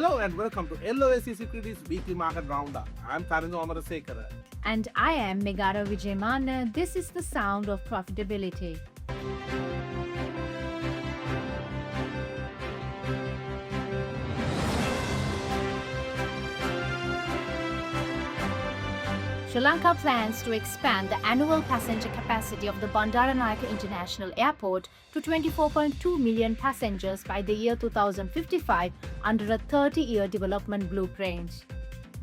Hello and welcome to LOLC Securities Weekly Market Roundup. I'm Tharindra Amarasekara. And I am Megara Vijayamana. This is the sound of profitability. Sri Lanka plans to expand the annual passenger capacity of the Bandaranaike International Airport to 24.2 million passengers by the year 2055 under a 30-year development blueprint.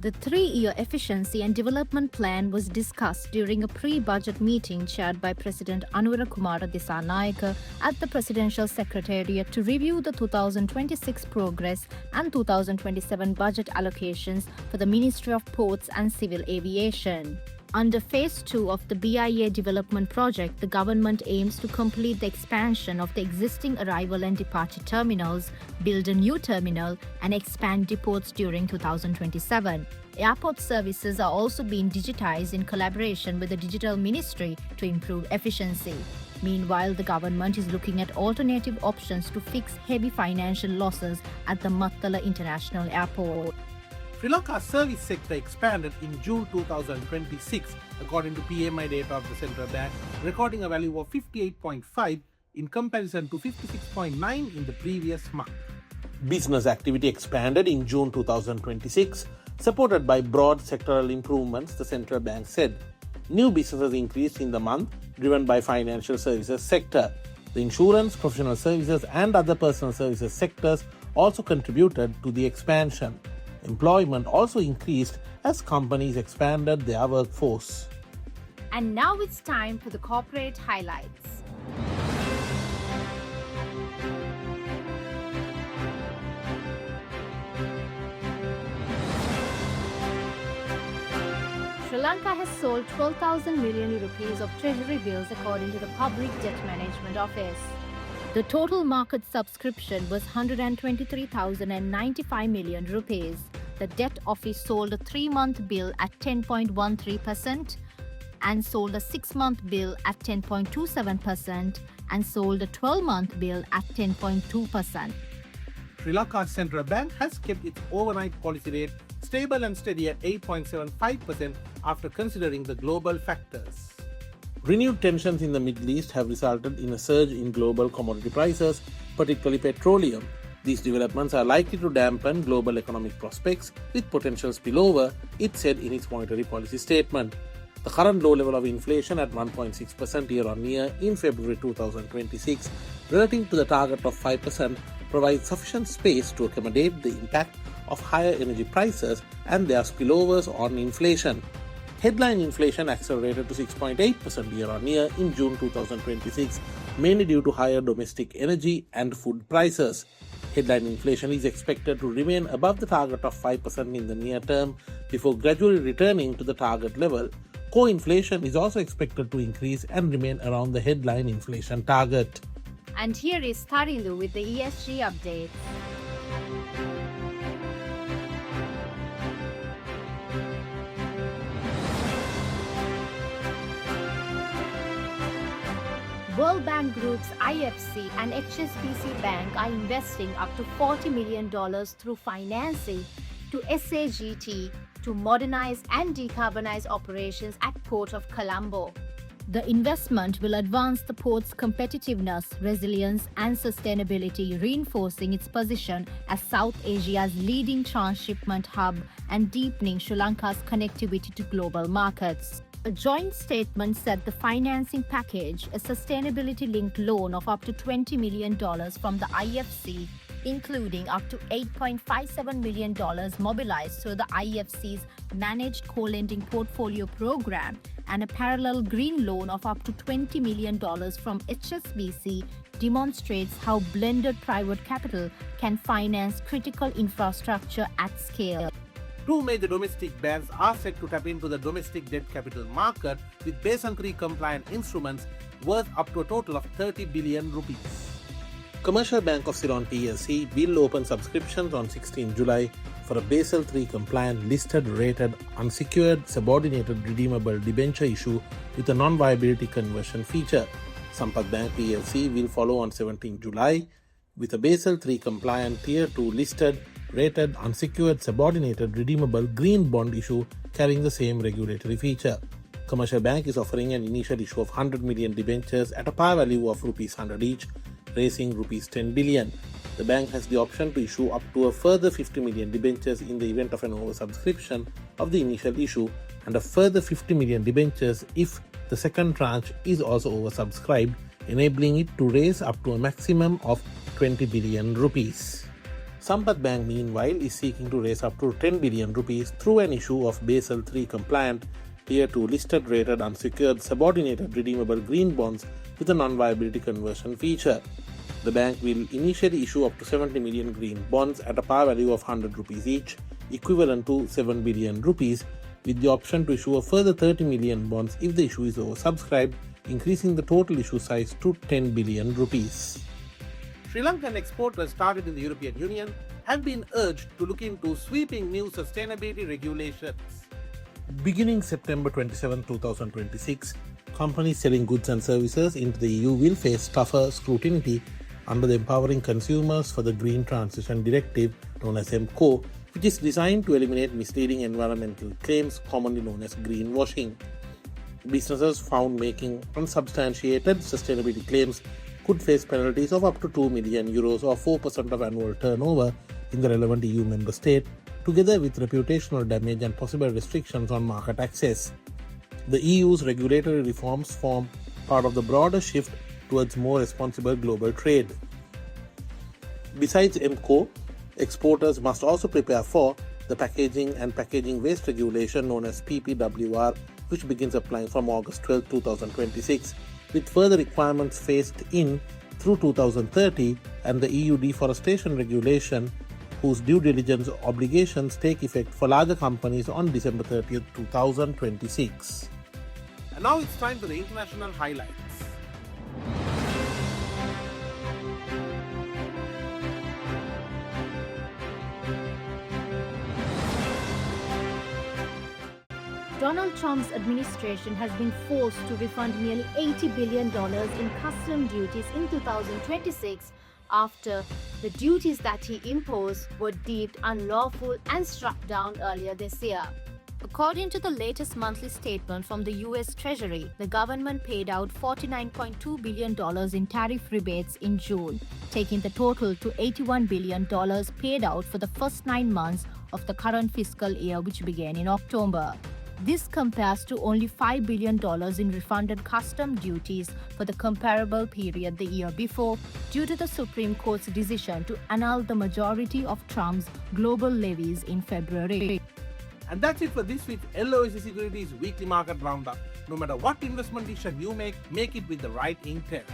The 3-year efficiency and development plan was discussed during a pre-budget meeting chaired by President Anurakumara Dissanayake at the Presidential Secretariat to review the 2026 progress and 2027 budget allocations for the Ministry of Ports and Civil Aviation. Under Phase 2 of the BIA development project, the government aims to complete the expansion of the existing arrival and departure terminals, build a new terminal, and expand depots during 2027. Airport services are also being digitized in collaboration with the Digital Ministry to improve efficiency. Meanwhile, the government is looking at alternative options to fix heavy financial losses at the Mattala International Airport. Sri Lanka's service sector expanded in June 2026 according to PMI data of the central bank, recording a value of 58.5 in comparison to 56.9 in the previous month. Business activity expanded in June 2026, supported by broad sectoral improvements, the central bank said. New businesses increased in the month, driven by financial services sector. The insurance, professional services and other personal services sectors also contributed to the expansion. Employment also increased as companies expanded their workforce. And now it's time for the corporate highlights. Sri Lanka has sold 12,000 million rupees of treasury bills according to the Public Debt Management Office. The total market subscription was 123,095 million rupees. The debt office sold a 3-month bill at 10.13% and sold a 6-month bill at 10.27% and sold a 12-month bill at 10.2%. Sri Lanka's central bank has kept its overnight policy rate stable and steady at 8.75% after considering the global factors. Renewed tensions in the Middle East have resulted in a surge in global commodity prices, particularly petroleum. These developments are likely to dampen global economic prospects with potential spillover, it said in its monetary policy statement. The current low level of inflation at 1.6% year-on-year in February 2026, relative to the target of 5%, provides sufficient space to accommodate the impact of higher energy prices and their spillovers on inflation. Headline inflation accelerated to 6.8% year-on-year in June 2026, mainly due to higher domestic energy and food prices. Headline inflation is expected to remain above the target of 5% in the near term before gradually returning to the target level. Core inflation is also expected to increase and remain around the headline inflation target. And here is Tharindu with the ESG update. World Bank Group's IFC and HSBC Bank are investing up to $40 million through financing to SAGT to modernize and decarbonize operations at Port of Colombo. The investment will advance the port's competitiveness, resilience and sustainability, reinforcing its position as South Asia's leading transshipment hub and deepening Sri Lanka's connectivity to global markets. A joint statement said the financing package, a sustainability-linked loan of up to $20 million from the IFC, including up to $8.57 million mobilized through the IFC's Managed Co-Lending Portfolio Program, and a parallel green loan of up to $20 million from HSBC, demonstrates how blended private capital can finance critical infrastructure at scale. Two major domestic banks are set to tap into the domestic debt capital market with Basel III compliant instruments worth up to a total of 30 billion rupees. Commercial Bank of Ceylon PLC will open subscriptions on 16 July for a Basel III compliant listed rated unsecured subordinated redeemable debenture issue with a non-viability conversion feature. Sampath Bank PLC will follow on 17 July with a Basel III compliant Tier 2 listed rated unsecured subordinated redeemable green bond issue carrying the same regulatory feature. Commercial Bank is offering an initial issue of 100 million debentures at a par value of Rs 100 each, raising Rs 10 billion. The bank has the option to issue up to a further 50 million debentures in the event of an oversubscription of the initial issue and a further 50 million debentures if the second tranche is also oversubscribed, enabling it to raise up to a maximum of 20 billion rupees. Sampath Bank, meanwhile, is seeking to raise up to 10 billion rupees through an issue of Basel III compliant Tier 2 listed rated unsecured subordinated redeemable green bonds with a non-viability conversion feature. The bank will initially issue up to 70 million green bonds at a par value of 100 rupees each, equivalent to 7 billion rupees, with the option to issue a further 30 million bonds if the issue is oversubscribed, increasing the total issue size to 10 billion rupees. Sri Lankan exporters started in the European Union have been urged to look into sweeping new sustainability regulations. Beginning September 27, 2026, companies selling goods and services into the EU will face tougher scrutiny under the Empowering Consumers for the Green Transition Directive, known as EMCO, which is designed to eliminate misleading environmental claims, commonly known as greenwashing. Businesses found making unsubstantiated sustainability claims could face penalties of up to 2 million euros or 4% of annual turnover in the relevant EU member state, together with reputational damage and possible restrictions on market access. The EU's regulatory reforms form part of the broader shift towards more responsible global trade. Besides EMCO, exporters must also prepare for the Packaging and Packaging Waste Regulation known as PPWR, which begins applying from August 12, 2026, with further requirements phased in through 2030, and the EU Deforestation Regulation, whose due diligence obligations take effect for larger companies on December 30, 2026. And now it's time for the international highlights. Donald Trump's administration has been forced to refund nearly $80 billion in custom duties in 2026 after the duties that he imposed were deemed unlawful and struck down earlier this year. According to the latest monthly statement from the US Treasury, the government paid out $49.2 billion in tariff rebates in June, taking the total to $81 billion paid out for the first 9 months of the current fiscal year, which began in October. This compares to only $5 billion in refunded custom duties for the comparable period the year before, due to the Supreme Court's decision to annul the majority of Trump's global levies in February. And that's it for this week's LOLC Securities Weekly Market Roundup. No matter what investment decision you make it with the right intent.